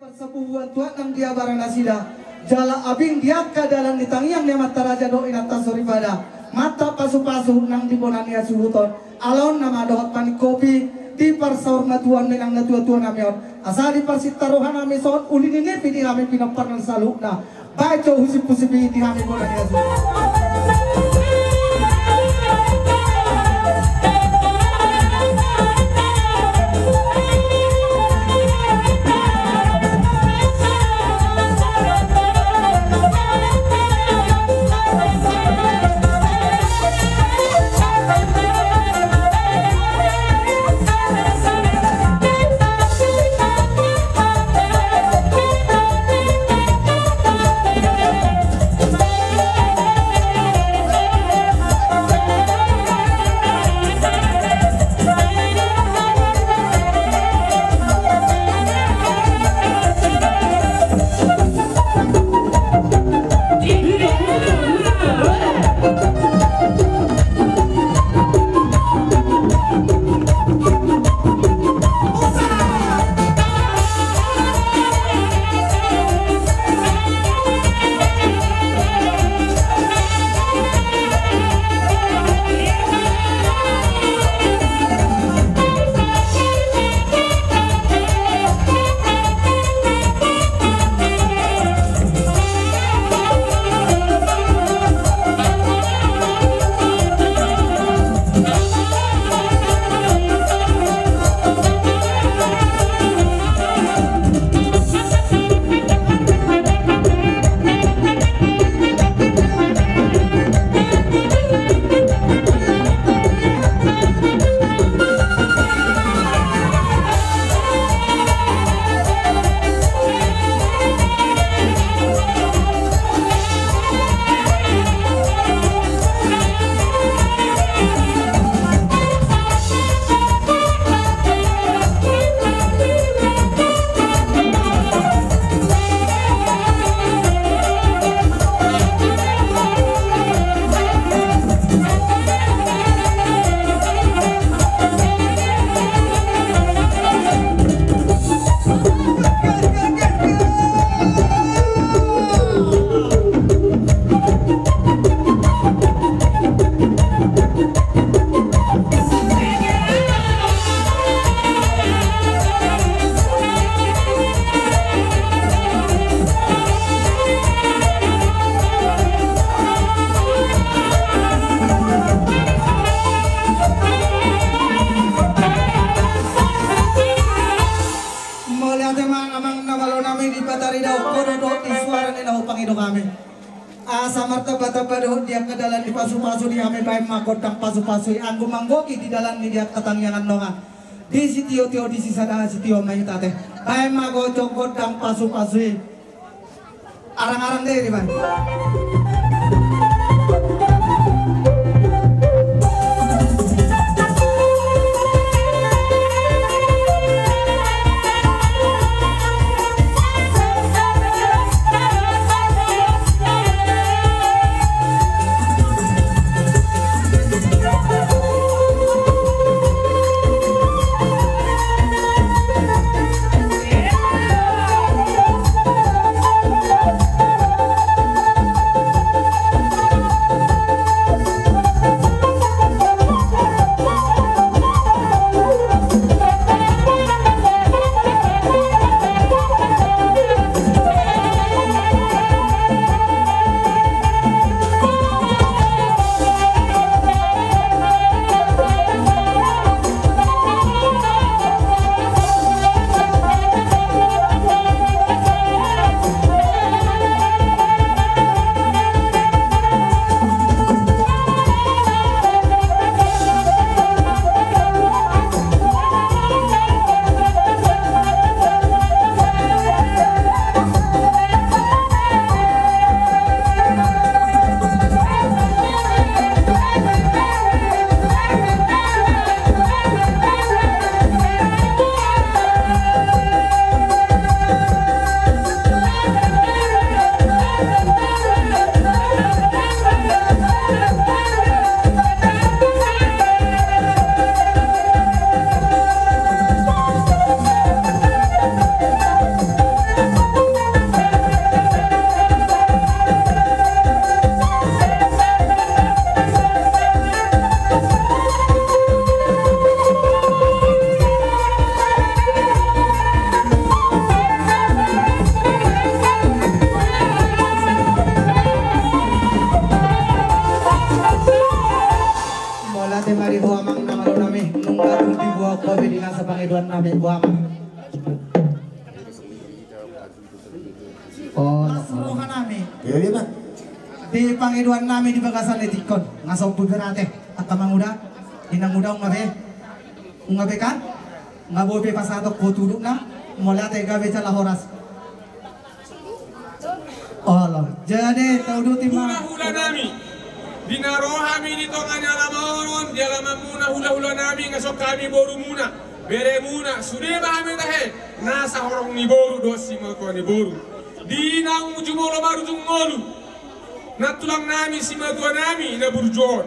persepuan Tuhan nang dia Varanasida jala abing dia kadalan ditangiang dia mata raja do inata soribada mata pasu-pasu nang di bonania subuton alon nama dohot panik kopi di parsaur natuan menang natua-tua namion asa di parsitaruhan nami son ulin ini pidi kami pinapar nang salukna baca husip-husipi di kami bonania subuton. Dia ke dalam di pasu-pasu di ame baik makodang pasu-pasu anggo manggoki di dalam di dia ketangyangan nonga di sitio tio di sisa dah sitio mayu tate baik mago congkodang pasu-pasu arang-arang deh di baik. pangiduan nami buama. Oh, nasrohan nami. Iya Pak. Di pangiduan nami di bagasan etikon ngasong puberate at kamanguda inang muda ungabe kan ngabobe pasatok ko tuduk na mulate gabe cala horas. Allah jadi taudu timah hula nami dinarohami dito kanya lamaron dia lamamuna hula nami ngasok kami boru muna bere muna sudah kami tahe nasa horong ni boru dosi mako ni boru dinang jumolo marujung ngolu natulang nami si matua nami na burjon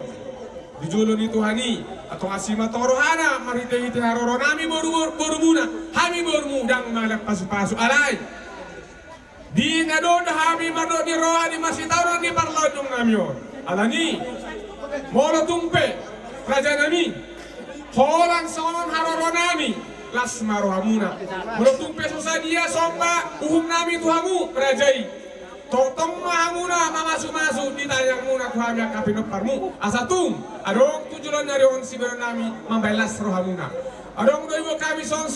dijolo ni Tuhani atau asima torohana marite ite haroro nami boru muna hami boru mudang malak pasu alai di nadon hami mado di roha di masih tauran di parlodong nami alani molo tumpe raja nami holan sonon haroro nami lasma rohamuna molo tumpe sosadia somba nami tuhamu rajai totong mahamuna mamasu ditayang muna tuhamya kapinoparmu asatung adong tujulan dari on siberon nami mambelas rohamuna adong doiwo kami son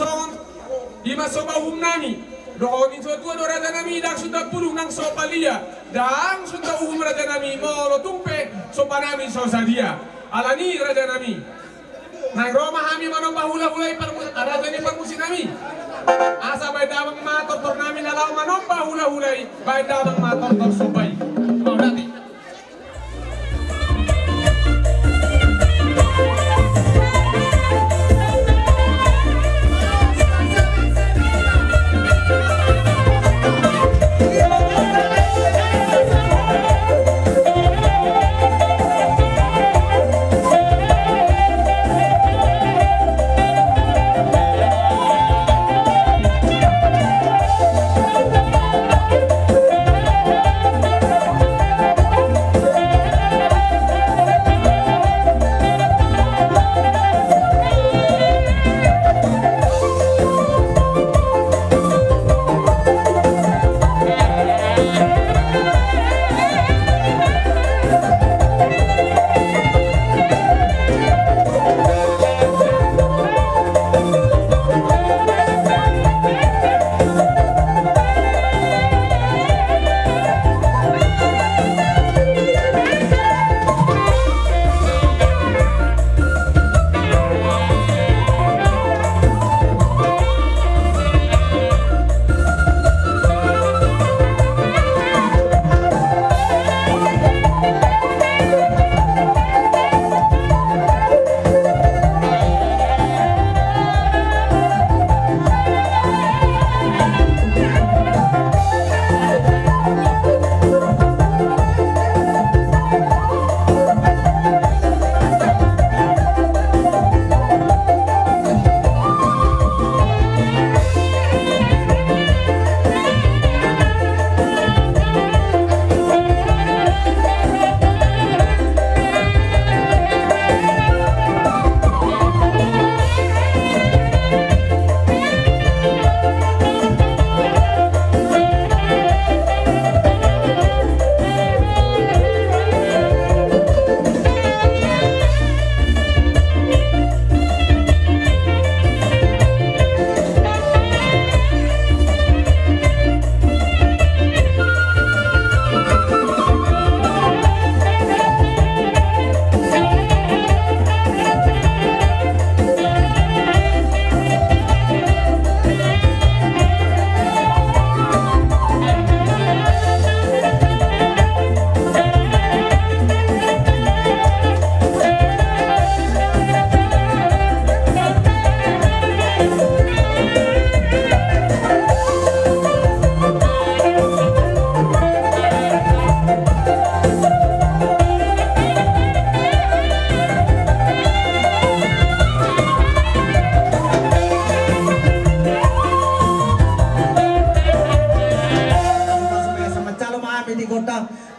ima soba nami doon itu tua do raja nami dang sudah puluh nang sopalia dang sudah raja nami molo tumpe sopa nami sosadia alani raja nami nang Roma hami manomba hula-hulai raja ni permusi nami asa bay damang mator tor nami nalaw manomba hula-hulai bay damang mator tor sobay mau dati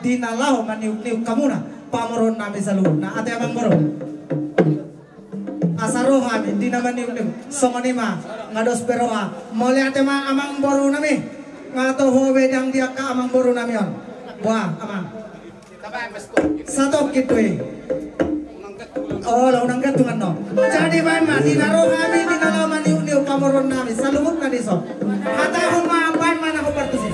dinalaw maniuk-niuk kamuna pamoron nami salu na ate amang boro asaro kami di naman niuk-niuk songonima ngados peroa mole ate ma amang boro nami ngato howe dang dia ka amang boro nami on wah amang satu gitu oh launang gatungan no jadi man dinaro kami dinalaw maniuk-niuk pamoron nami salumut na diso. Hata humaapan man ako partusin.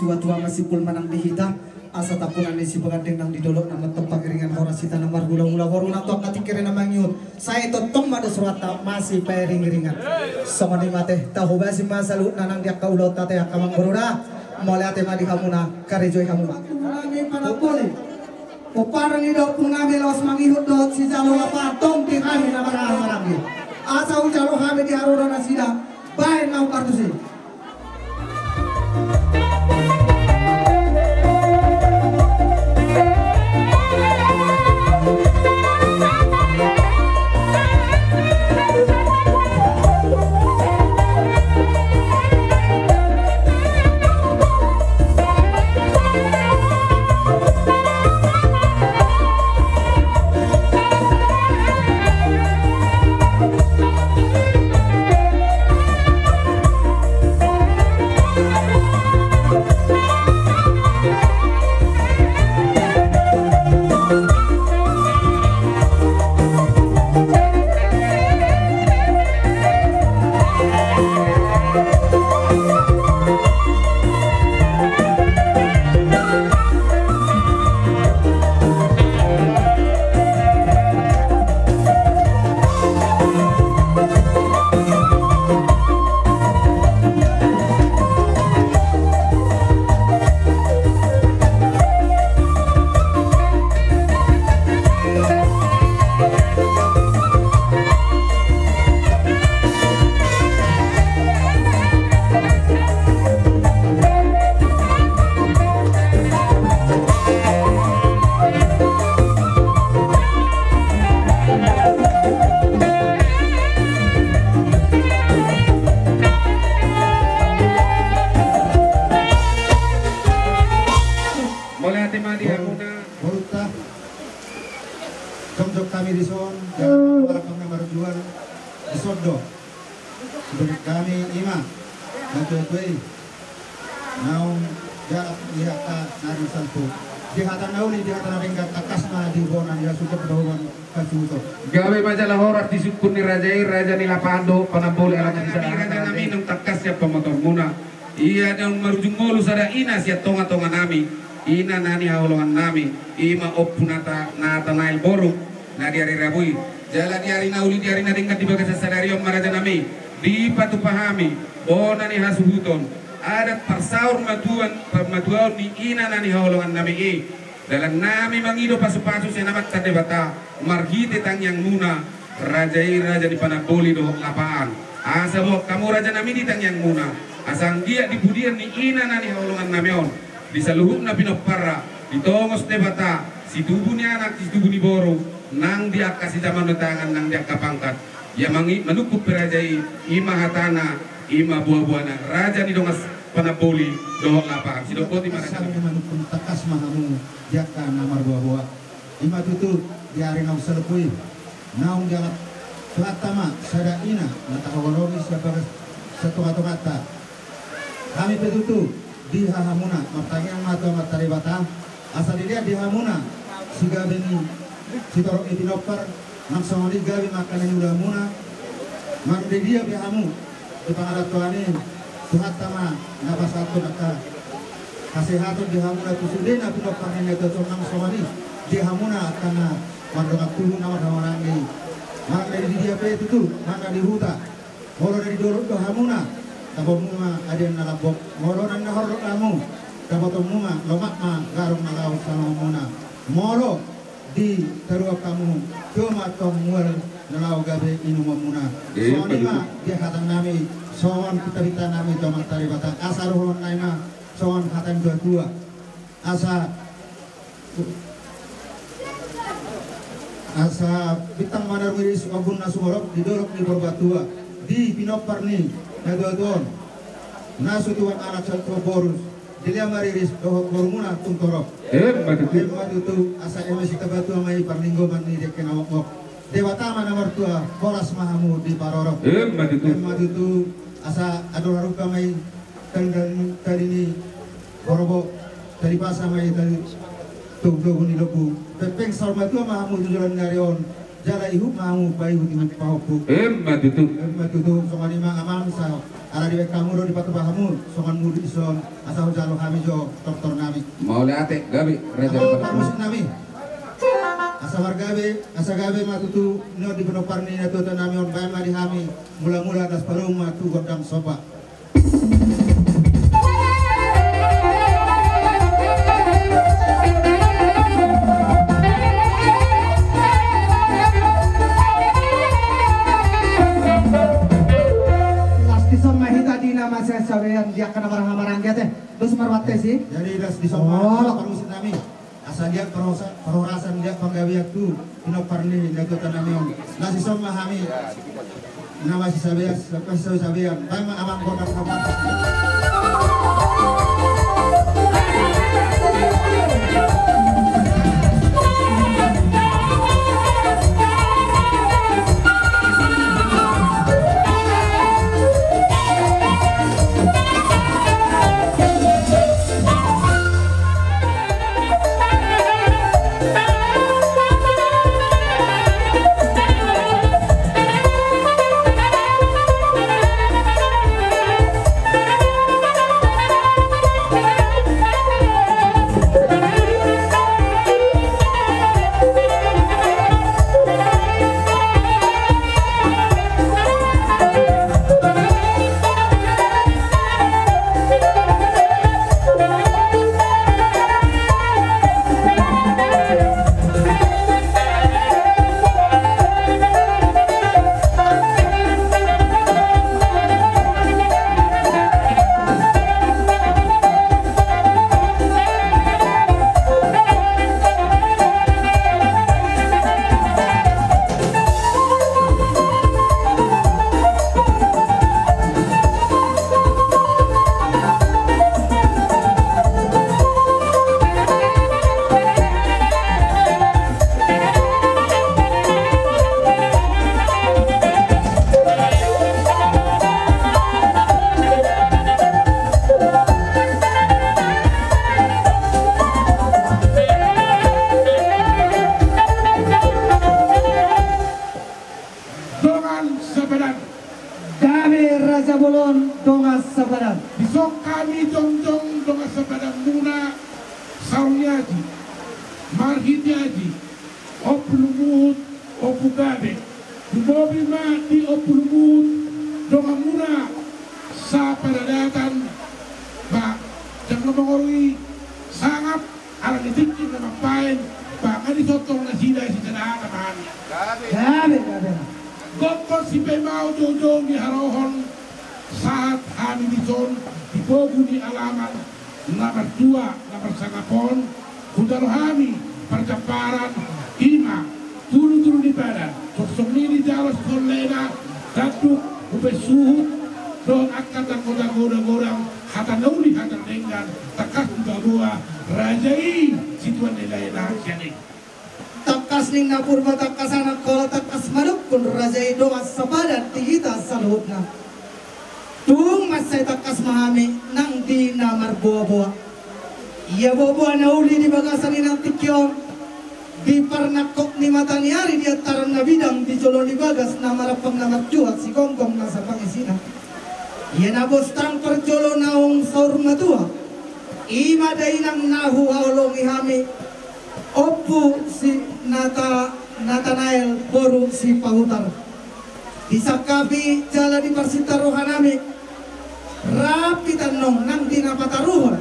tua-tua masih pul manang dihita asa tapunan ni si pengadeng nang didolok nama tempat keringan horasita namar gula-gula waruna tua katikere nama nyut saya totom madu surata masih pering-ringan sama ni mate tahu basi masalu nanang dia kaulot tate akamang berura mulai ate madi kamuna karejoy kamuna nami panapoli Poparang idok punami los mangihut dot si jalo apa tong di kami nama marami asa ujalo kami di arura nasida baik mau kartusi. Sebenarnya kami ima Natutui naung jarak dihata nari salpo dihata nauli dihata naringkat takasna di bonan ya sudah pedawan kasuto gawe majalah horor disukun ni raja ni lapando panabol alam di sana raja nami nung takas ya pemotor muna iya nung marujung ngolu sada ina siya tonga nami ina nani haulongan nami ima opunata nata nail boru na diari rabui jala diari nauli diari naringkat di bagas sadariom maraja nami di patu pahami bona ni hasuhuton adat parsaur matuan ni ina nani haulongan nami dalam nami mangido pasu-pasu senamat kadebata margite tang yang muna raja di panaboli do lapaan asa bo kamu raja nami di tang yang muna asang dia di budian ni ina nani haulongan nami on bisa luhuk na pinopara ditongos debata si tubuh ni anak si tubuh ni boro nang dia kasih zaman tangan nang dia kapangkat ya menukup perajai ima hatana ima buah-buahna raja ni dongas panaboli dohok lapang si dokoti mana kami manukun takas mahamu jaka namar buah-buah ima tutu diari naung selepui naung jalan pelatama sada ina natakawalogi siapa satu kata kami petutu di hahamuna martanyang atau mataribata asal dilihat di hamuna siga beni si torok epinopar nang songoli gawi makanan udah muna mandi dia bihamu di pangadat tuani tuhat tama nabas satu naka kasihatu di hamuna tusudena pinopar ini itu nang songoli di hamuna karena mandongat tulu nama dawarangi maka dari dia pe itu maka di huta moro dari dorok ke hamuna tabok muma ada nalabok moro nan nahorok kamu tabok muma lomak ma garong nalau sama muna moro di terua kamu cuma tomual nalau gabe inu mamuna soalnya mah dia kata nami soan kita nami cuma tari batang asa rohon naima soan kata dua asa bitang manar wiris wabun nasumorok didorok di berbatua di pinopar nih nadodon nasu tuan anak satu borus Dilia mariris dohok borumuna tungtorok. Madu asa emesi tabatu amai parlinggo mani deken awok. Dewata mana mertua bolas mahamu di parorok. Madu tu asa ador rupa mai tadi ni borobo dari pasa mai tadi tunggu ni lobu. Pepeng sarmatu mahamu tujuan ngarion. Jala ihu mahamu bayu di pahoku. Madu tu somani ma amam sa. Ala di kamu do di patu bahamu songan mudi ison asal jalo kami jo doktor nami mau leate gabi raja musik nami asal gabe matutu no di penopar ni atu nami on bae mari kami mula-mula atas parung matu godang soba masih sawean dia kena barang-barang dia teh terus marwate sih jadi das di soal permusit nami asal dia perorasan dia penggawiak tu ino parni dato tanamion nasi somma kami nama si sabean lepas sabean bama amang kota kapan Raja Bolon Dongas Sabadan. Besok kami jongjong Dongas Sabadan muna Saunyaji, Marhityaji, Opulumut, Opugabe, Dumobima di Opulumut, Dongamuna sa paradatan ba jangan mengorui sangat alang itikin na magpain ba kanisotong na sila si Tanaan naman. Gabe. Gokon si Pemao Jojo ni Harohon saat kami dison di Bogu di alaman nomor 2 nomor sangapon kudarohami percaparan ima tulu-tulu di badan sosok ini jalan sekolena daduk ube suhut don akan tak godang-godang hata nauli hata dengan takas juga gua rajai situan nilai nasyani Takas ning na purba takas anak kola takas manuk kun Raja Dongas Sabadan tigita saluhutna. Tung masay takas mahami nang di namar buah-buah. Iya buah-buah na uli di bagasan inang tikyong. Di parnakok ni mata ni ari di ataran na bidang di jolo di bagas na marapang na marjuhat si Gonggong nasa pangisina. Iya na bostang perjolo naong saur matua. Ima dainang nahu haulong ihami. Opu si Nathanael Boru si Pahutar. Disakabi jala di parsitaruhan nami. Rapi tanong nang dinapataruhan.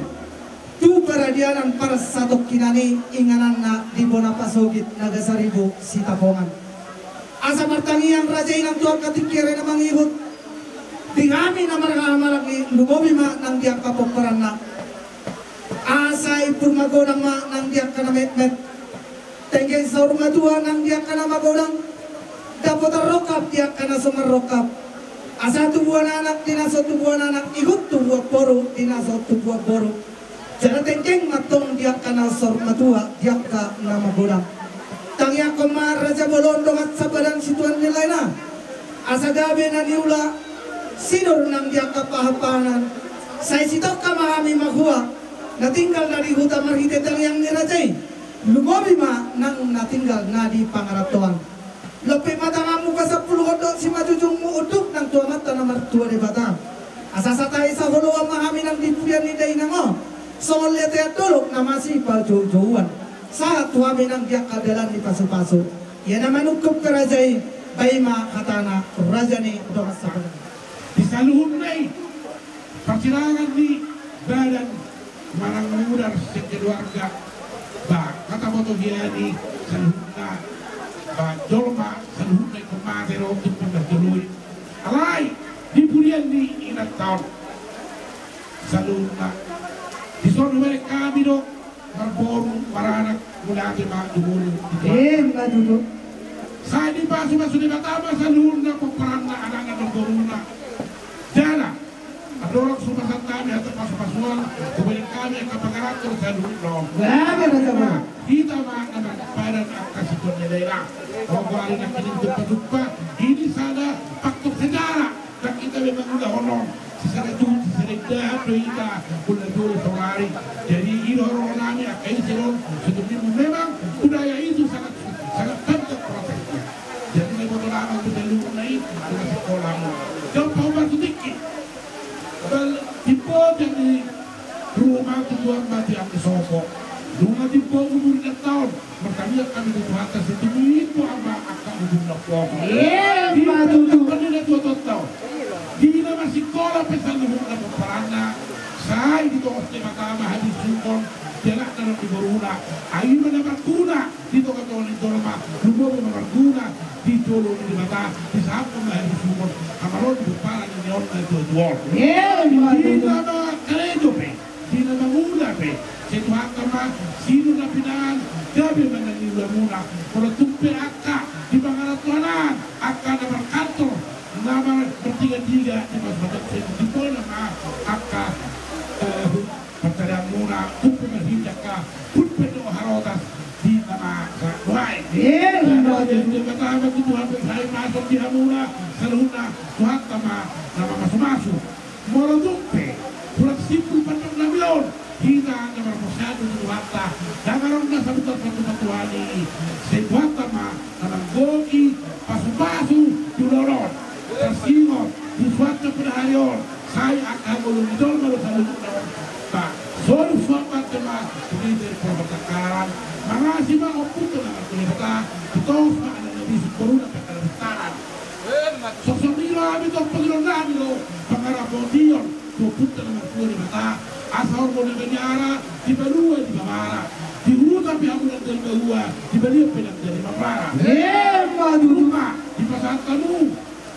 Tu peradianan para satu kinani inganan na di Bonapasogit Nagasaribu si Tapongan. Asa martangi yang raja inang tuan katikire na mangihut. Di kami na marakamalak ni lumobima nang diak kapoperan na. Asa ipur magodang ma nang diak ka na met-met. Tengge saur matua nang diak ka na magodang. Dapat rokap diak ka na sumarokap. Asa tubuhan anak dinasot tubuhan anak ikut tubuh boru dinasot tubuh boru. Jangan tengkeng matong diak ka na saur matua diak ka na magodang. Tangya koma Raja Bolon Dongas Sabadan situan nilai na. Asa gabe na niula sinur nang diak ka pahapanan. Say sitok ka mahami makuha. Natinggal dari hutan marhitetang yang nirajay. Lumobi ma nang natinggal na di pangaratuan. Lope mata ngamu ka 10 kodok si majujung mu uduk nang tua mata nomor 2 di batang. Asasatay sa huluan mahami nang dipuyan ni day namo. Songol lihat dolok na masih paljo-joan. Saat tuami nang diak kadalan di pasu-pasu. Ia naman ukup kerajay. Bayma katana Raja ni Dongas Sabadan. Di saluhun na persilangan di badan marang mudar sa keluarga ba kata moto giani saluhna ba dolma saluhna kumatero untuk pagduluy alay di purian di inat taon saluhna di sono mere kami do marboru maranak mulati ma dumulu Madudu. sa di pasu di batama saluhna peperanna adangan ng goruna jana adorang sumasan kami atau pas-pasuan kemudian kami akan mengaratur saluhna Gabe Raja Bolon. kita makna pada angka situasi daerah orang yang ingin berduka ini sana faktor sejarah dan kita memang sudah honor sisara itu sisara kita pula dulu sehari jadi ini orang kami akan isiron sebetulnya memang budaya itu sangat penting prosesnya jadi saya mau lama untuk dulu naik adalah sekolahmu jauh power sedikit tipe jadi rumah tujuan mati yang disokok rumah tipe umur 6 tahun pertama kami dibuatkan itu apa akan ujung nakwa Madudu. kanina 2 tahun di masih sekolah pesan lumuna peperana saya di toko matama hadis sukon jalan dalam di Boruna ayu mendapat guna di toko tolong dolma lumo mendapat guna di tolo di mata di saat hadis sukon amaron di para di orna itu dua di nama kerejo pe di nama muda pe setu akama sinu na pinan gabe manani lamuna kalau tumpe akka di bangaratuanan akka nama kantor nama bertiga-tiga di masjid setu di nama akka percaya muna tumpe mahindaka tumpe do harotas di nama Tuhan di pertama itu Tuhan saya masuk di amuna saluna Tuhan nama masuk-masuk moro tumpe pulang simpul patok nabion kita nomor posado di wata dangaron na sa buta patutuani se wata ma nang gogi pasu-pasu tuloron tersingot di wata penaharion saya akan ulun malu salu Pak Sol suapat tema ini dari perbatakan mangasi mah oput na kita tos na nabi corona pagkarastaran sosok nila ami to pagilon lo pangarapodion to putta na magpuri mata asal mo na ganyara di balua di bamara di ruta pihamulan dari balua di balia pinag dari mapara maduma di pasar kamu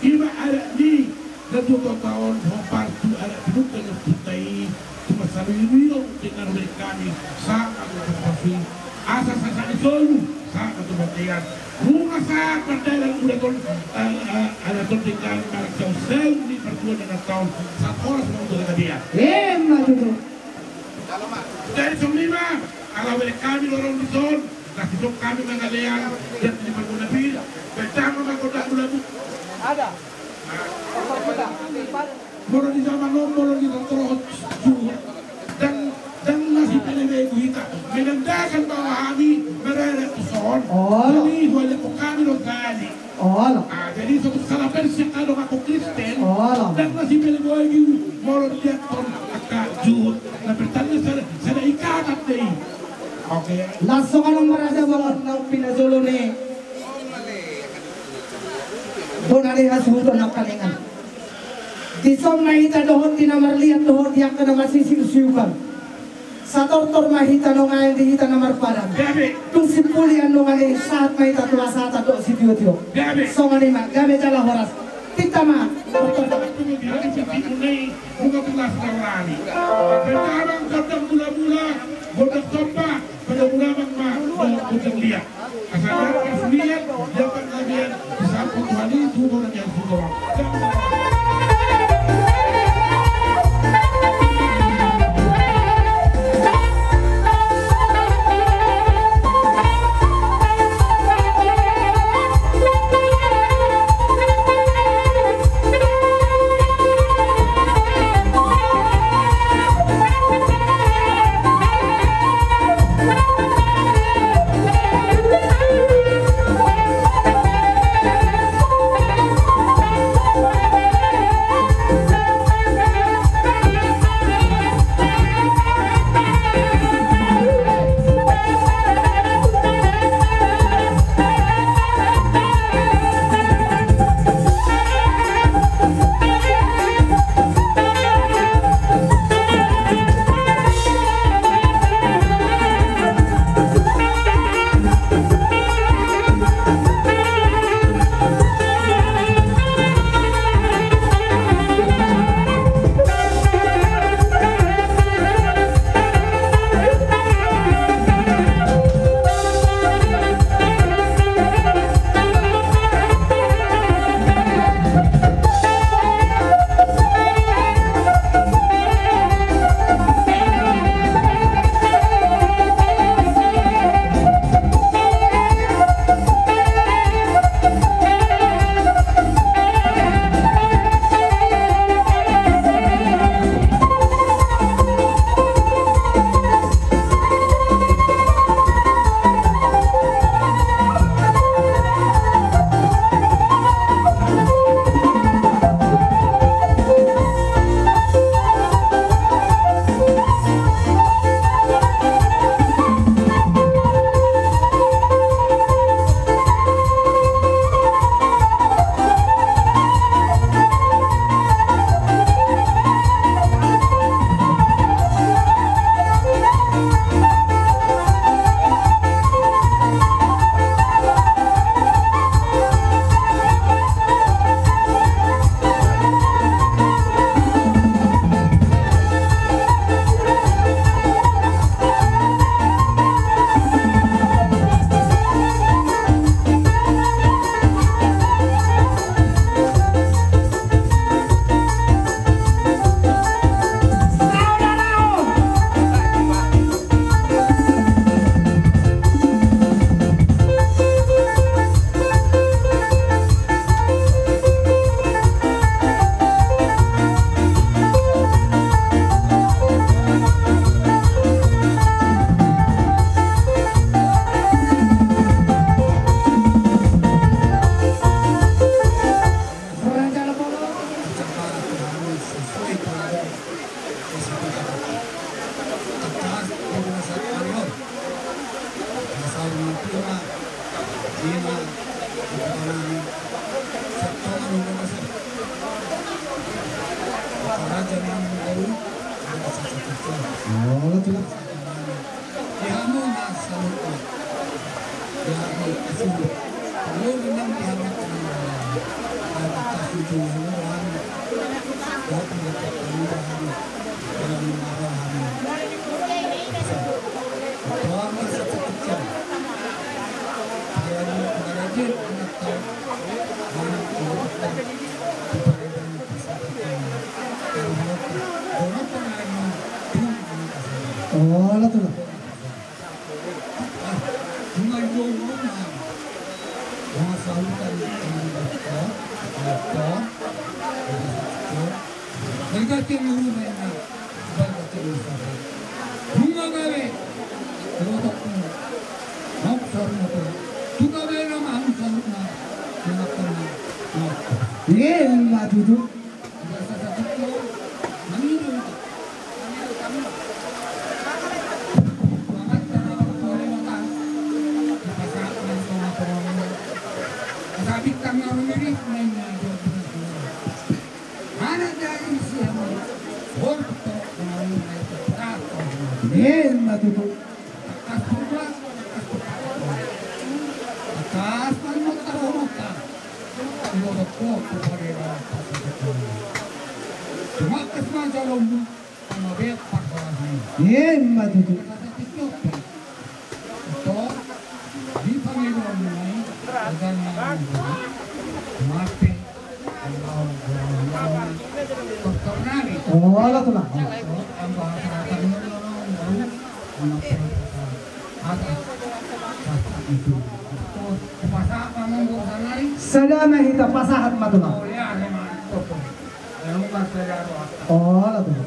iba ada di Datuto tahun partu ada duduk dengan putai cuma saluyo dengan kami sangat berpasti asa sasa itu sangat berpatian rumah saya perdagangan udah ton ada ton tinggal marak jauh sel di pertuan dengan tahun saat orang semua untuk dia maju dari semua kalau boleh kami orang di zon kasih dong kami mengalian dan di perguna bil pertama menggoda ada moro di zaman moro di terus dan masih pelebeh kita menandakan bahwa kami berada di son jadi boleh kami lokali jadi satu salah versi kalau aku Kristen dan masih pelebeh moro dia ton agak jut na bertanya saya ikat deh oke langsung anong maraja banget na pinazolo ni Bonari hasuto na kalingan Disong mahita dohon tinamarliat dohon yang kena masih siusiukan. Sator-tor mahita no ngayon dihita na marparan. Tung sipulian no ngayon saat mahita tuwa saat ato si tiyo-tiyo. So nga nima, gabi jala horas. Tita ma. Buka kelas lawani. Bentarang kodang mula-mula, kodang sopa, pada mula-mula kodang liat. Asalnya liat, dapat lagian, disambut wali, turun yang sudah. Raja namun tahu ada satu-satu. Oh, itulah. Dihamu na salute. Dihamu kasih. Kalau memang dihamu ada kasih tuhan. Dapat mendapat kemudahan dalam mengarahan. Tuhan satu-satu. Dia mengajar anak tahu. Anak tahu. Oh, lah tuh lah. Duduk. Sedana hita pasahat matuna. Oh, lah tuh.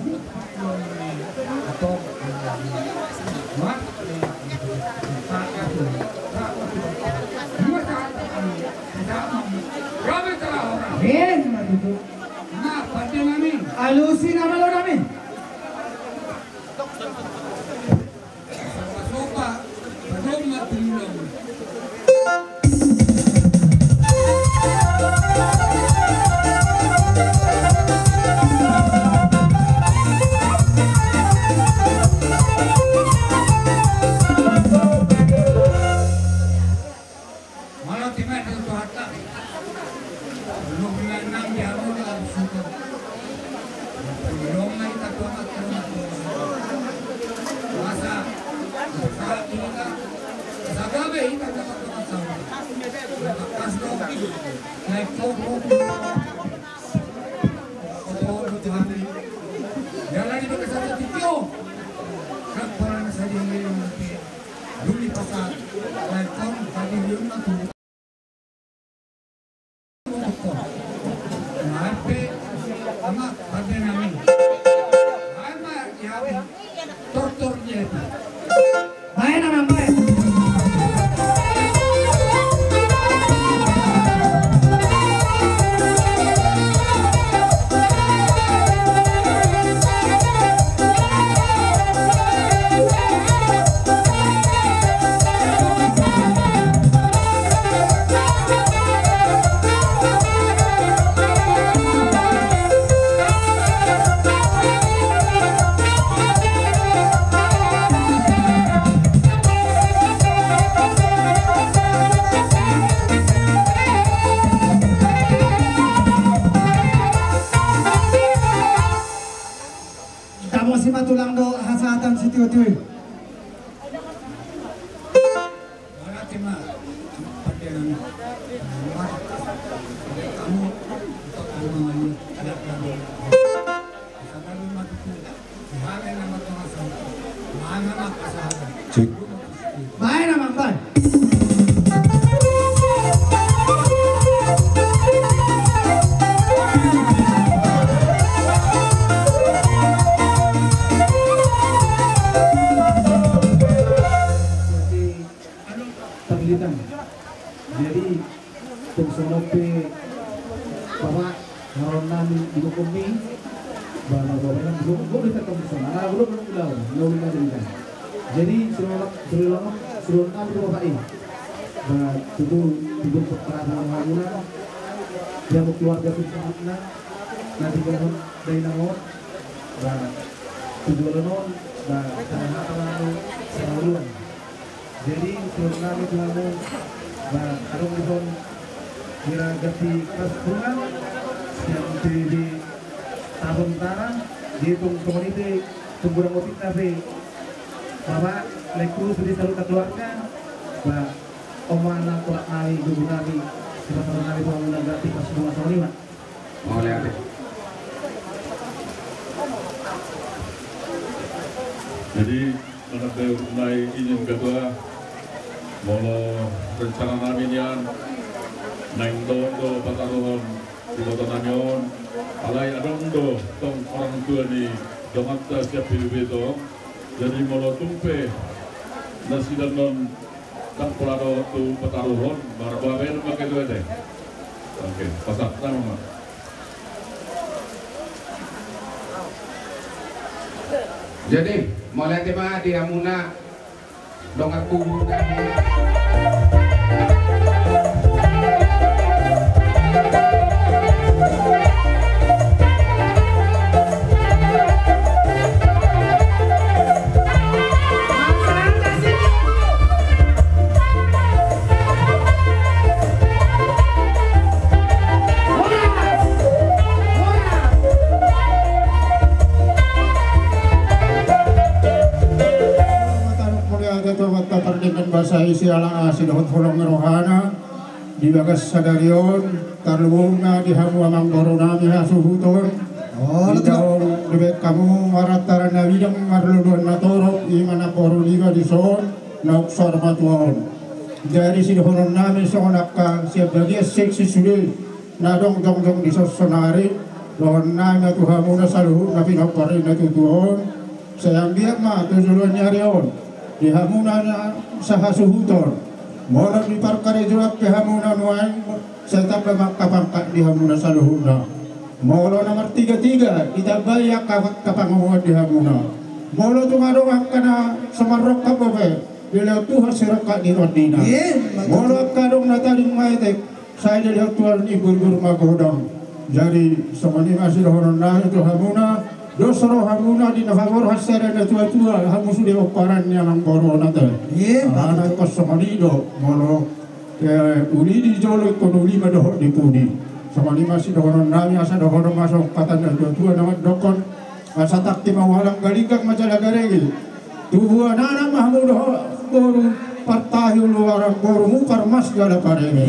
Alusi nama lo nami. Tulang do hasatan si Tio-Tio. Baik nama baik. Jadi pengsonope bahwa haronan di kumi bahwa bahwa belum kita pengsono, belum ulang, belum kita. Jadi suruh kami bapak ini, bahwa itu tidur perkara harunan, yang keluarga sudah nanti bangun dari nawat. tujuan non karena lalu selaluan jadi turnamen itu lalu arung itu kira ganti kelas kurang yang di tahun utara dihitung komuniti tumbuhan motif tapi bapak lekru sudah selalu keluarga omana tolak nari gugu nari sebab nari bangunan berarti pas 2 mau lihat deh. Jadi mengenai mulai izin kedua molo rencana namanya naik do pataruhan di kota Namion alai adong do tong orang tua ni domata siap itu jadi molo tumpe nasi dan non tak pelado tu pataruhan barbaben pakai dua deh. Oke, pasang nama. Jadi mulai tema di Amuna dongat kubu dengan bahasa isi ala asidahut hulong rohana di bagas sadarion tarlubunga di hamu amang koronami hasuhuton di daong debek kamu marataran nawidang marluduan natorok imana koruliga di son nauksar matuon dari sidahonon nami sonakka siap bagi seksi sudah nadong dong di sosonari dohon nami tuhamuna saluhu nabi naparin natutuon sayang dia mah tujuan nyarion di hamunan sahasuhuton mola di parkare juak ke hamunan wain serta kapangkat di hamunan saluhuna mola nomor 33 itabayak kapanguhan di hamunan mola tumarong kana samarok kapobe bila Tuhan siraka di rodina mola kadong nataling maitek saya dilihat Tuhan ibu-ibu rumah godang jadi semani masih horon na itu hamuna dosro hamuna di nafavor hasara na tua-tua hamu sudah oparan yang corona teh. Anak kos semanido molo uli di jolo konuli madoh di pudi. Semani masih dohoron nami asa dohoron masuk katan tua-tua nama dokon asa takti mawalang galigak macalagaregi. Tubuh anak mahmu doh boru partahi luar boru mukar mas gala parege.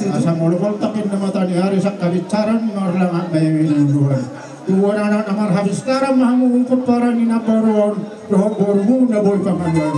Asa molo takin nama tadi hari sakalicaran marlang bayi luar. Tuan anak namar habis sekarang mahamu ukut para nina baron doh bormu na boy pamanwan.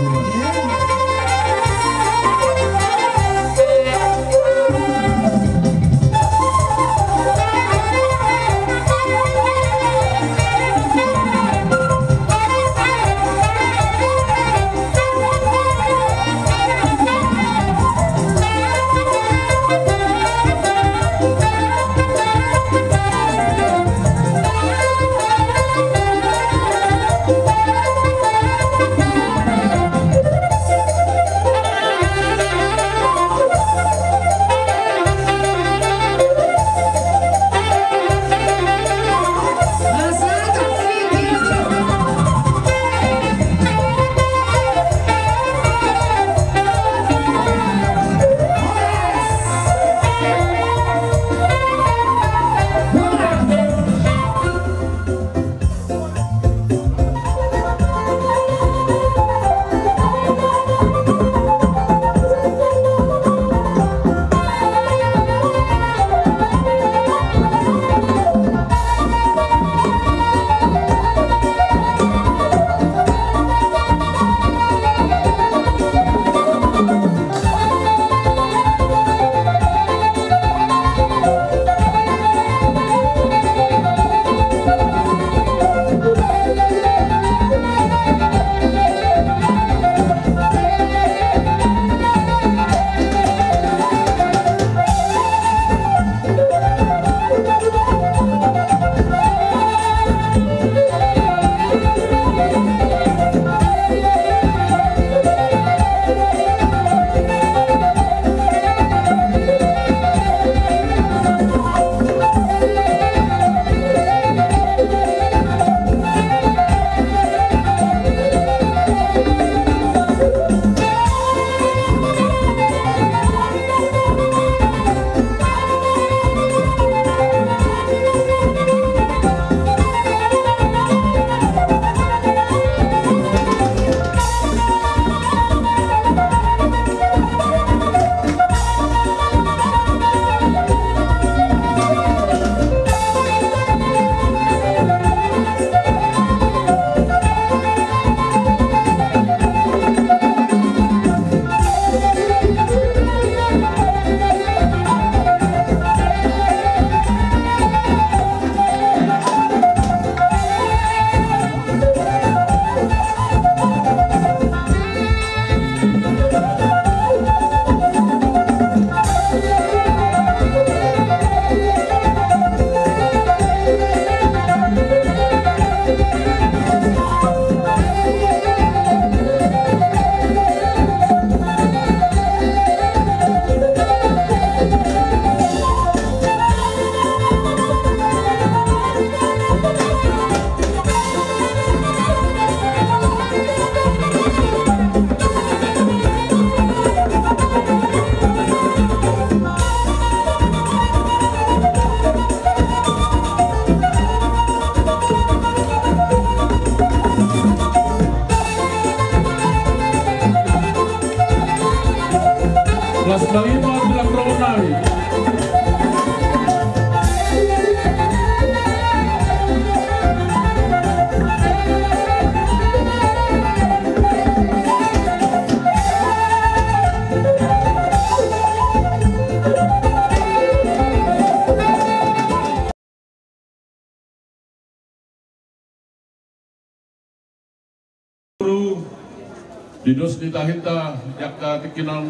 Didos ditahinta yakta tikinang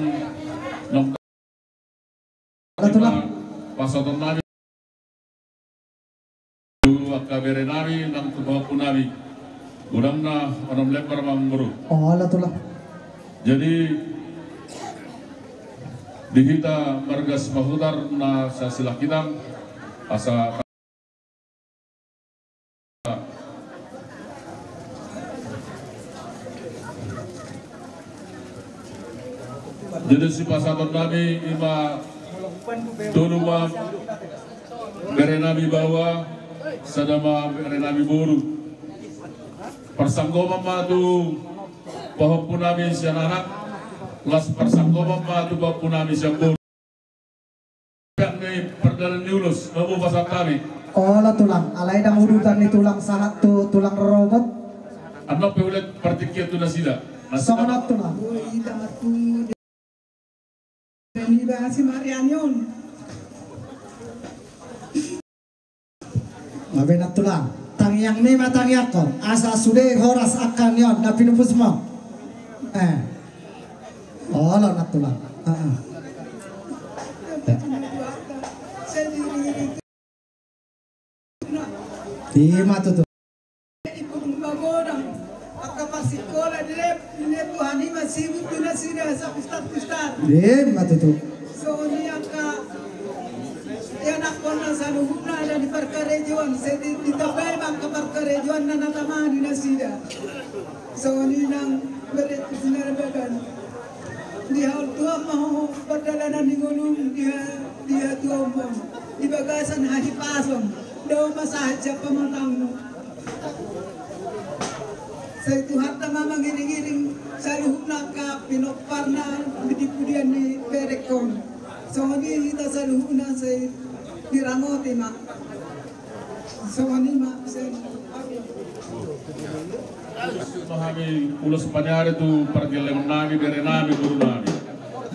ng pasaton namin akabere namin ng tubaw po namin udang na anong lepar mamuro. Oh, itulah. Jadi di kita margas mahutar na sa silakitang asa jadi si pasaton nami ima tuluma bere nami bawa sadama bere nami buru persanggoman matu pohon punami siya anak las persanggoman matu pohon punami siya buru may perdalan niulos nabu pasak kami. Oh, tulang alay dang urutan ni tulang sahat tu tulang robot ano peulet partikia tu nasida songonat tulang si Marianyon. Mabenat tulang. Tangyang ni matangyak ko. Asa sude horas akan yon na pinupus mo. Oh, lo nat tulang. Ima tu. Kapasikola dile Tuhani masih butuh nasir sa ustad. Ima tu. So niya ka anak ko na sa luhuna na di parkarejuan sa ditabay bang kaparkarejuan na natama di nasida. So ni nang beret sinarabagan. Dia tua mau perdalanan di gunung dia tua mau di bagasan hari pasong. Daw masaja pamatang. Sa Tuhan tama mangiring-iring sa luhub na ka pinokpar na bidipudian ni Berekon. So hindi kita sa luhub na sa dirangote ma. So hindi ma sa Mahami ulos panyari tu pergelangan nami bere nami guru nami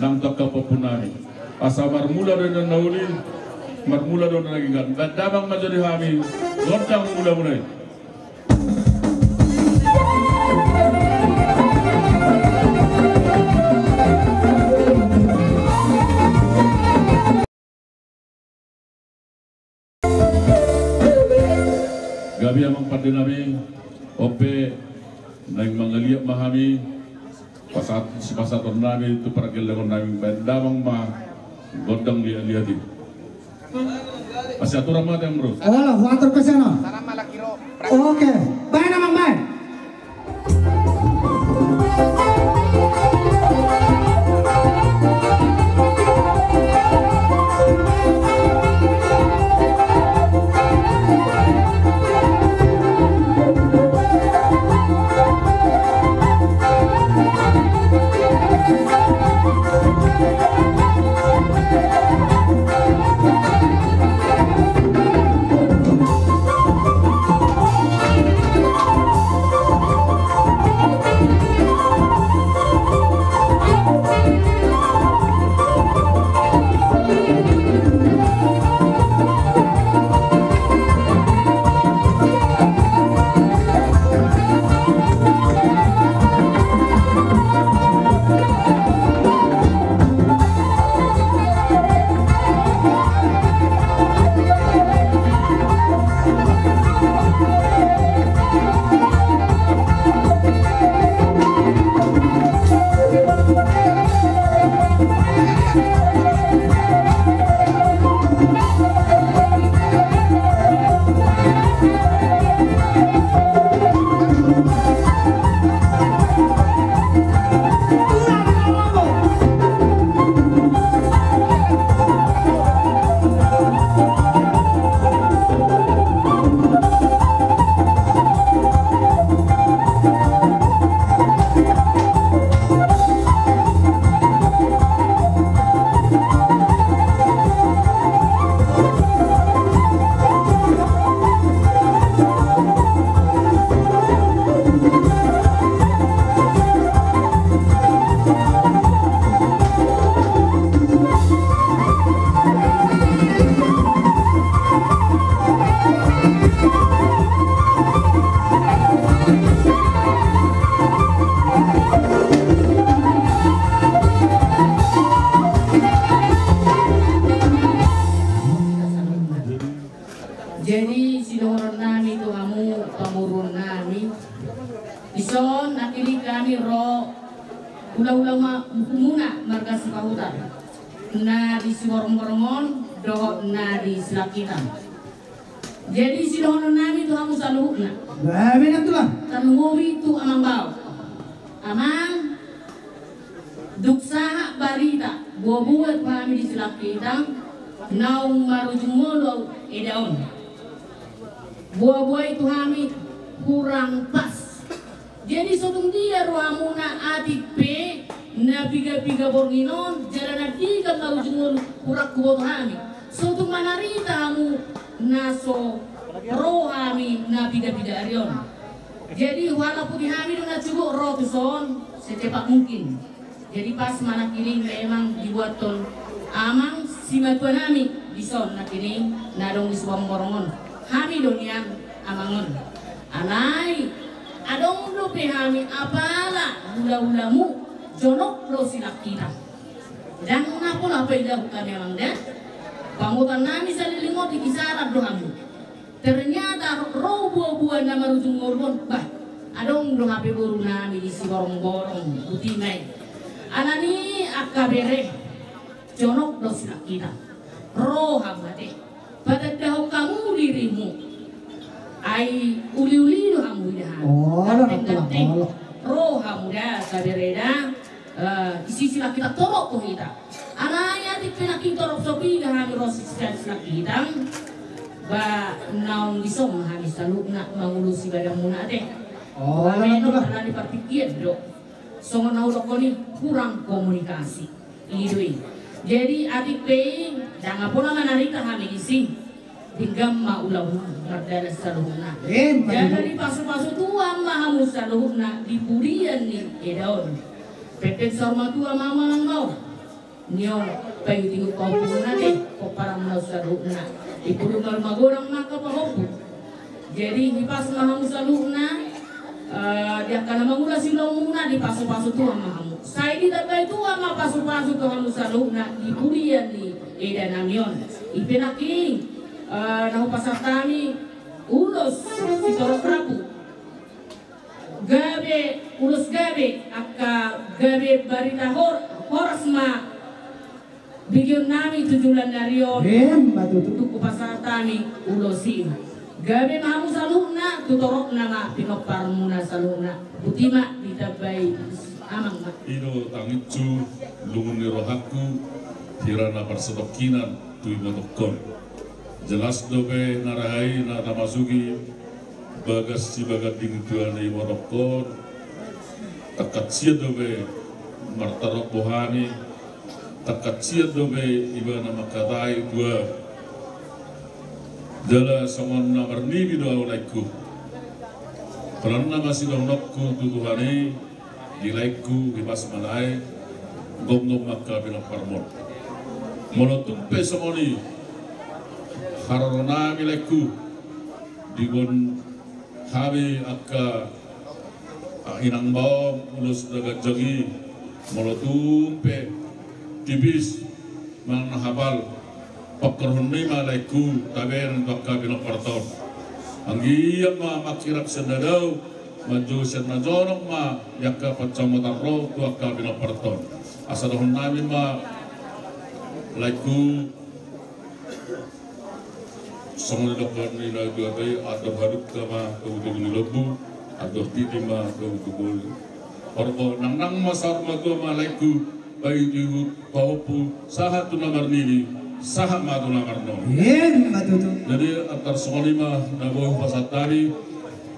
nang takka popun nami asa marmula dan nauli marmula dan lagi kan damang majadi hami gondang mula-mulai. Gabi amang pada nami ope nang mangaliap mahami si pasaton nami itu pergelangan nami bandamang ma gondang lihat-lihati masih aturan mata yang bro. Oh, water kesana. Oke, baik namang baik. mamurun nami. Ison nakili kami ro ulah-ulah muna marga sipahutan. Na di siborong-borongon dohot na di silakitan. Jadi si dohonon nami tu hamu saluhna. Bae na tulah. Tanungowi tu amang bau. Amang duksaha barita buat kami di silakitan. Naung marujung molo edaon. Buah-buah itu kami kurang pas. Jadi sotung dia ruamuna adik pe na piga-piga borginon jalan tiga marujung molo kurak kuot kami. Sotung manarita kamu naso roh kami na piga-piga arion. Jadi walaupun kami dengan cukup roh tuson secepat mungkin. Jadi pas mana kini memang dibuat ton amang si matuan kami dison nak ini nadong di sebuah morongon kami donian amangon anai adong lo pe kami apala ula-ulamu jonok lo silak kita dan ngapun apa idah kami amang dah pangutan nami salilingot di kisaran do kami ternyata roh buah-buah nama rujung ngorbon bah adong do hape buru nami di si borong-borong putih mai anani akabere jonok lo silak kita roh hamate pada dahu kamu dirimu ai uli-uli do kamu dah roh kamu dah kabereda isi silak kita torok ko kita anaya di pinaki torok sopi dah kami rosi silak kita ba naung disong kami selalu nak mengulusi badang muna deh kami no karena dipikir do songon naulok koni kurang komunikasi idui. Jadi adik pe jangan pun manarita kami isi tinggam maulah mardana saluhna. Jangan di pasu-pasu tua mahamu saluhna di purian ni edaon. Pepek sama tua mama langau. Nyon payu tinggu kau puna deh kau parang mau saluhna. Di purung magorang maka pahopu. Jadi di pas mahamu saluhna dia akan mengulas silau muna di pasu-pasu tua mahamu. Saya di tabai tua ma pasu-pasu ke hamu saluhna di purian ni eda namion. Ipenaki nahu pasar kami ulos si torok rapu. Gabe ulos gabe akka gabe barita horas ma bikin nami tujulan narion. Tuku pasar kami ulosin. Gabe mahamu saluhna tutorok nama pinopar muna saluhna. Butima ditabai amang mak. Ino tangicu lungun rohaku tirana persedokinan tui motokon. Jelas dobe narahai na tamasugi bagas si bagat ding tuan i motokon. Takat sia dobe martarok bohani. Takat sia dobe iba nama katai dua. Jala songon namar nibi doa ulaiku. Karena masih donokku tutuhani dilaiku kipas malai gom-gom maka bilang parmon. Molotumpe somoni harona milaiku dibon habi akka inang bawang ulus dagat jagi molotumpe tibis mang habal pakarhunni malaiku taben bakka bilang parton. Anggiyan ma makirap sendadau maju sen jorong ma yakka pacamatan roh tu akka binaparton asadahun namin ma laiku songon dokon ni na gabe ada harut kama keutug ni lebu ada titi ma keutugul orbo nang masar ma go ma laiku bayi diu paupu saha tu namar nini saha ma tu namar non jadi antar songon ma nabo pasatari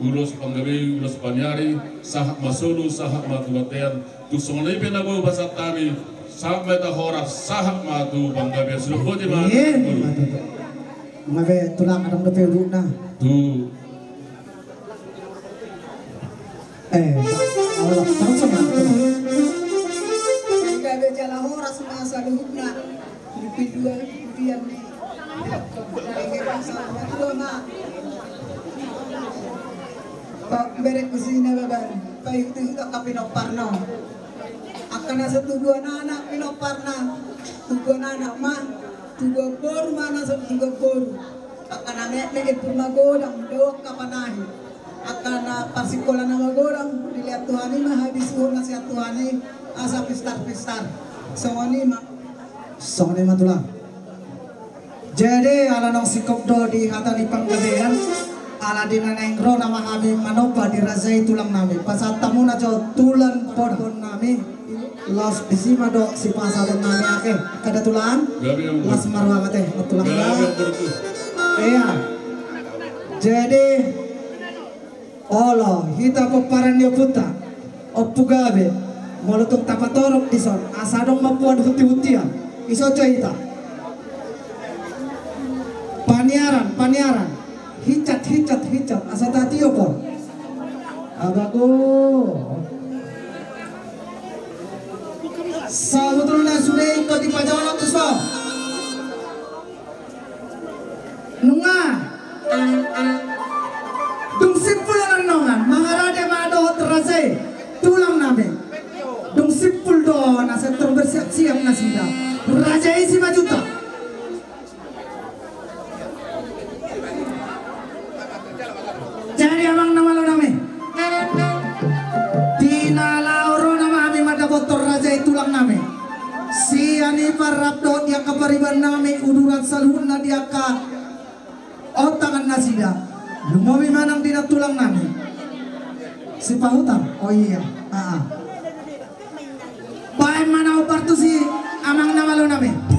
ulos panggabi ulos panyari sahak masulu sahak matu batean tu songai penago basat tami sahak meta horas sahak matu panggabi sudah kodi mah ngabe tulang kadang dope runa tu Allah terus sama ngabe jala horas masa luhna di dua dia ni berek kusina baban payu tu tak pinoparna akan asa tubuh anak pinoparna tubuh anak mah tubuh boru mana sab tubuh boru akan anak lagi purma godang doak kapanahi akan parsikola na magorang dilihat Tuhan ini mah habis uhur nasihat Tuhan ini asa pistar so ini mah tulang. Jadi ala nong sikop do di hata di panggabean ala di nanengro nama kami manoba di razai tulang nami pasal tamu na jo tulan podon nami los bisima do si pasal nami ake kada tulang las marwa mate tulang iya. Jadi Allah hita peparan dia puta opugabe molutuk tapatorok dison asadong mapuan huti-hutian iso hita paniaran hicat asa tati opo abaku sebetulnya sudah ikut di pajawan waktu so nunga dung simpul lang nongan mangarade mado terasay tulang namin dung simpul do nasa bersiap-siap na sida raja isi majuta jadi abang nama lo namin tinalauro nama kami madabotor raja tulang namin si ani parapdo dia kapariban namin uduran salhun na dia ka otangan nasida lumawi manang dinatulang namin si pahutan oh iya pahay manaw parto si amang namalo namin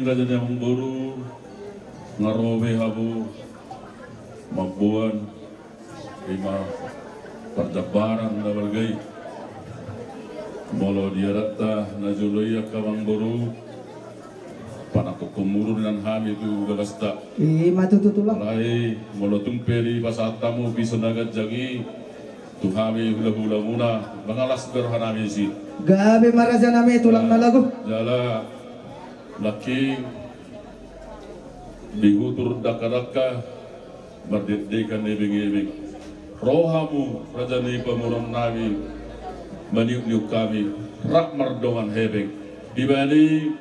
Raja yang baru ngarowe habu mabuan lima perjabaran na bergai molo dia rata na juloya kawang baru panako kumurun nan hami tu gagasta matututulak lai molo tumperi pasatamu bisa nagat jagi tu hami hula-hula muna mangalas berhanami si gabi maraja nami tulang nalago jala laki dihutur daka-daka merdeka nebeng-nebeng rohamu rajani pamuram nabi maniuk-niuk kami rak merdongan hebeng dibani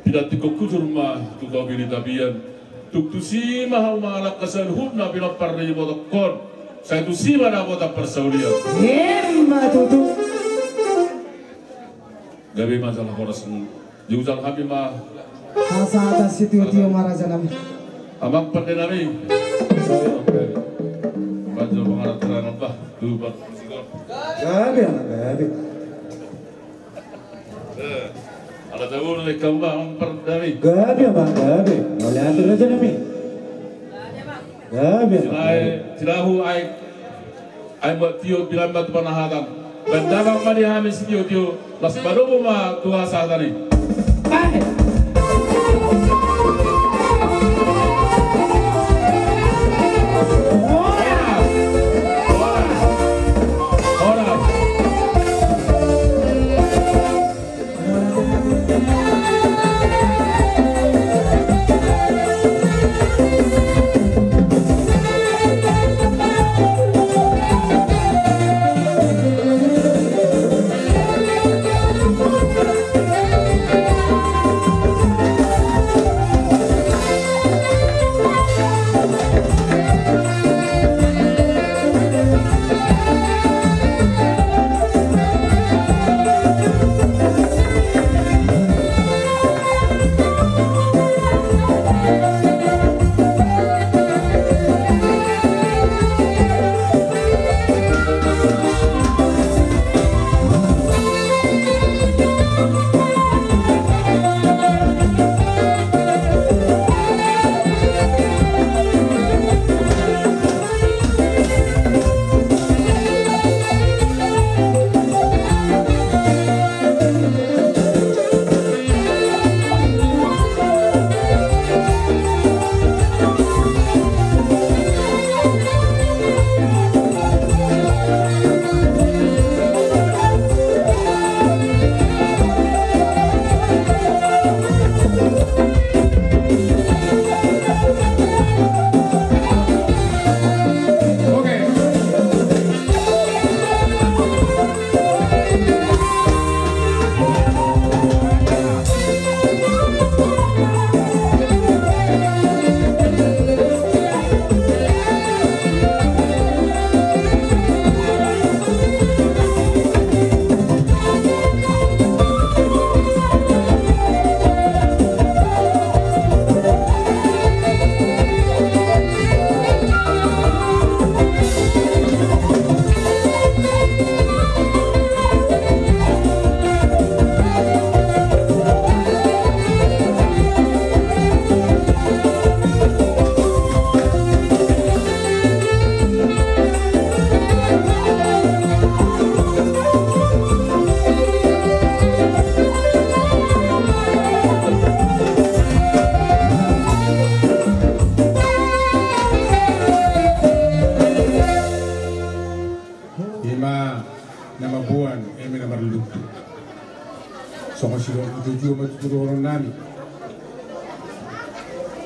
tidak tikok kutur mah tukau bini tabian tuk tusi mahal malak kasal hudna bila parri bodokon Satu siwa na bota persaulian. Matutu. Gabi masalah horas jujal kami mah. Asa atas sitio maraja nami. Abang pandai nami. Baca pengarah terang bah. Lupa. Gabi, gabi. Ada tahu nih kembang perdami. Gabi bang, gabi. Oleh atur aja nami. Gabi. Tilahu ay buat tio bilang batu panahadan. Bendabang mani hamis tio las baru ma tua sadani.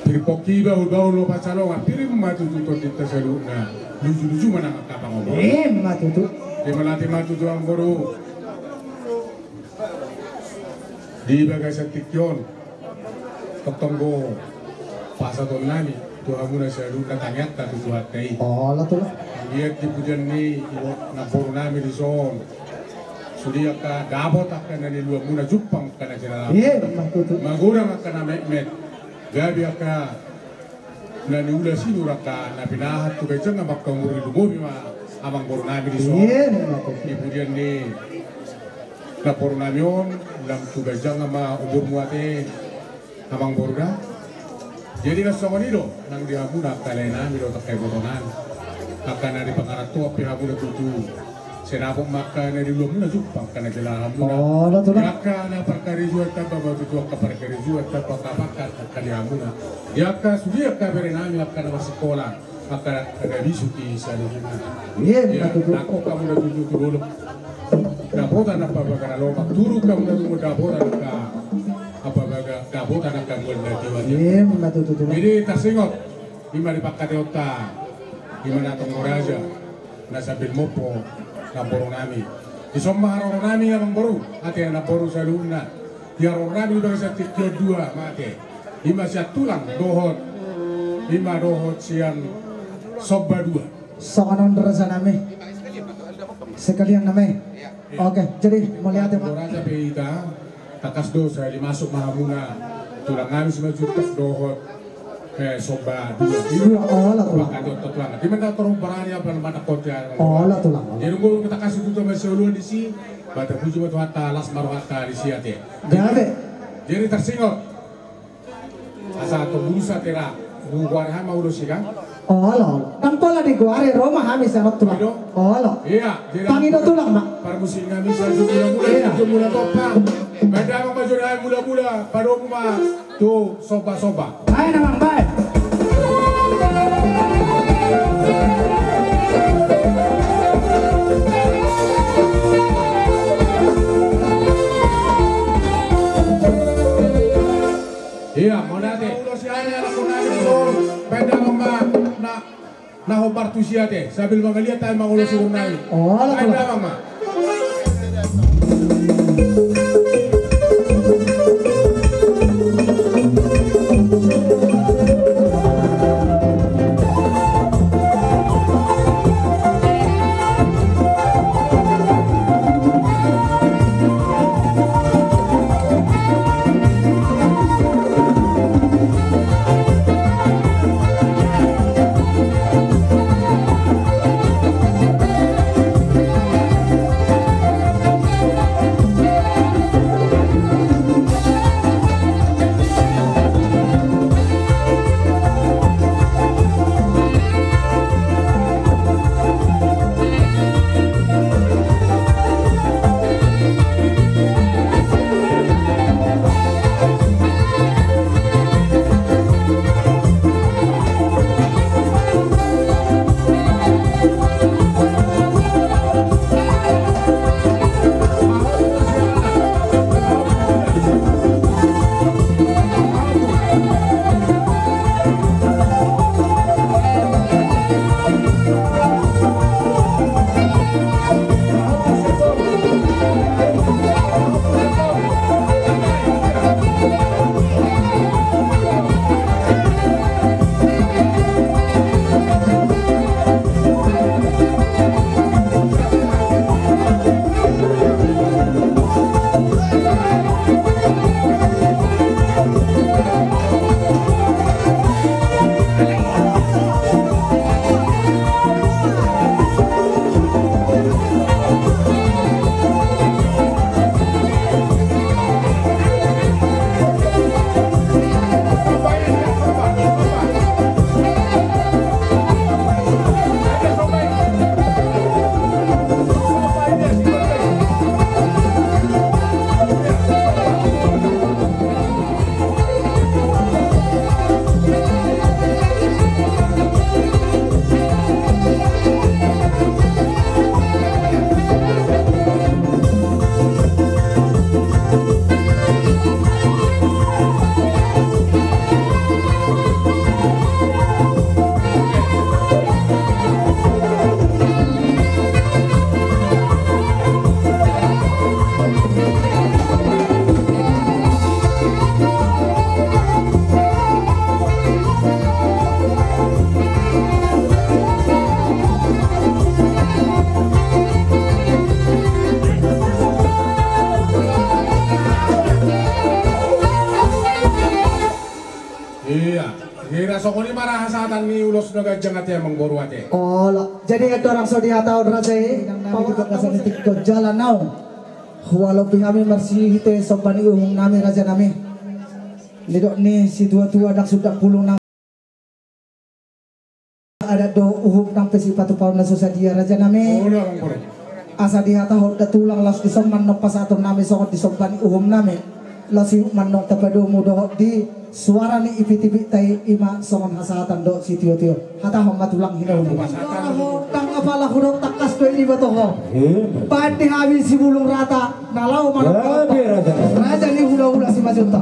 Pirpokiba udaulo pacalonga pirim matutu totita saluna lucu-lucu mana kapang ngomong Matutu. di melati matutu ang boro di bagai setikyon ketonggo pasaton nami tuha muna saluna tanyat tatu tuhat kai Oh, lah tuh. dia dipujan ni na boro nami di son sudia ka dabot akan nani luar muna jupang kana jera Matutu. magurang akan na met gabi aka na niula sinuraka na pinahat tu kaysa nga magkamuri lumobi ma amang boro nami di so ipudian ni na boro nami yon lam tu kaysa nga maubur muate amang boro na jadi na songo nido nang dihamuna kalay nami do takay botonan akan na di pangaratu api hamuna tutu senapok maka na di luar muna jupang kana jela hamuna Oh, lah tuh. Yaka na perkari juat tapa batu tuak ka perkari juat tapa kapakat kali amuna. Yaka sudia ka bere nami akan na sekolah akan ada bisuki salihina. Matutu. Nako kamu na tuju tu dulu. Dapotan apa baga na lobak turu kamu na tumu dapotan ka apa baga dapotan ka mulna diwanya. Matutu. Jadi tasingot ima di pakate otta ima na tongoraja na sabil mopo na boro nami. Isomma haro nami yang baru, ate na baru saluna. Dia nami udah sa tikyo dua mate. Ima siya tulang dohot. Ima dohot siang sobba dua. sokanon raja nami sekalian nami. Oke, jadi mau lihat ya Pak. Raja Peita takas dosa dimasuk mahamuna tulang kami semua juta dohot soba dua Allah tuh. bahkan dokter tulang di mana torong barangnya apa mana kota Allah tuh lah. jadi gua kita kasih tuh masih ulun di sini bata puji buat hatta las marwata di sini ate jadi tersinggung asa atau busa tera buat hama udah sih kan Allah kan pola di guare Roma habis sangat tulang Allah iya pangido tulang Mak permusim kami selalu mula topang beda sama jurnal mula-mula pada rumah tuh soba-soba baik namang baik iya mau nanti udah sianya aku nanti beda sama nah hobar tuh siate sambil mengelihat tayo mangulo suruh naik beda mama Sokoni marah hasatan ni ulos naga jangat ya mengboru ate. Oh, jadi itu orang Saudi atau raja pawat juga kasih tiktok jalan nau. Walau kami masih hite sobani nami raja nami. Lidok ni si tua-tua dak sudah puluh nang ada do nang pesi patu paun na dia raja nami. Asa dia tahu da tulang las disoman no pas atur nami sokot disobani nami. Lasi manok tapado mudo di suara ni ipitibi tay ima songon hasatan do si tio hata homa tulang hinaw tang apala hurok takas do ini bato ho pati habis si bulung rata nalau manok raja ni hula si majuta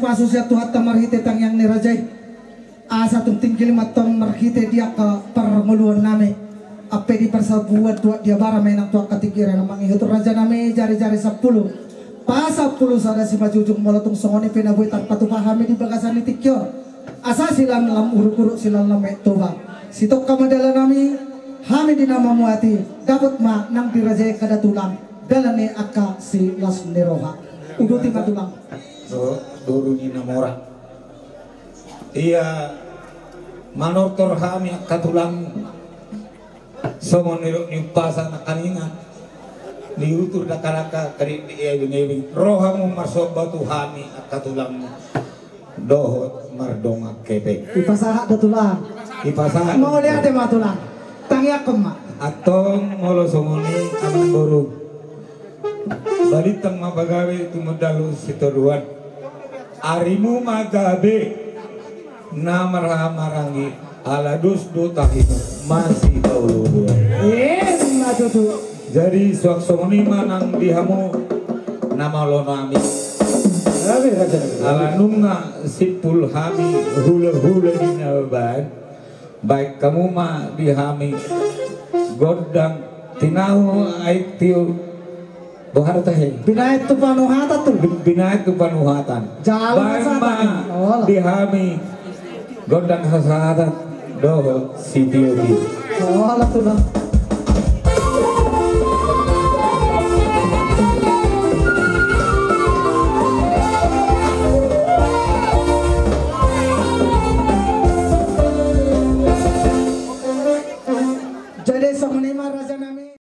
pasu siya tuhat tamarhite tang yang ni Rajay. Asa tung tingkil matong marhite dia ka pernguluan nami. Ape di persabuan tuat dia bara main tuat katikiran namang ihutur raja nami jari-jari 10. Pa 10 sada si majujung molotung songoni penabuhi tanpa tupahami di bagasan ni tikyor. Asa silang lam uruk-uruk silang lam toba. Sitok kamadala nami hami di nama muati dapat ma nang dirajay kada tulang dalane akka si las neroha. Uduti matulang. So dulu ni namora. Iya manortor hami akka tulang somon niro ni pasa na kaninga. Diutur na karaka kari di ewing roha mo masok batu hami akka tulang dohot mardong kepek. Ipasaha da tulang. Ipasaha. Mau lihat deh matulang. Tangyak kema. Atong molo somoni amang boru. Balitang mabagawe tumadalu sitoruan. Arimu magabe na maramarangi aladus do tahino masih taulu. Matutu. Jadi suak somoni manang dihamu nama lono ami. Alanunga sipul hami hula-hula di naban. Baik kamu mah dihami godang tinahu aik tiu bohar teh Binait tu panuhatan tuh. binaik tu panuhatan Jalan baik mah Oh. dihami godang hasahatan doho si tiu Oh, lah tuh lah.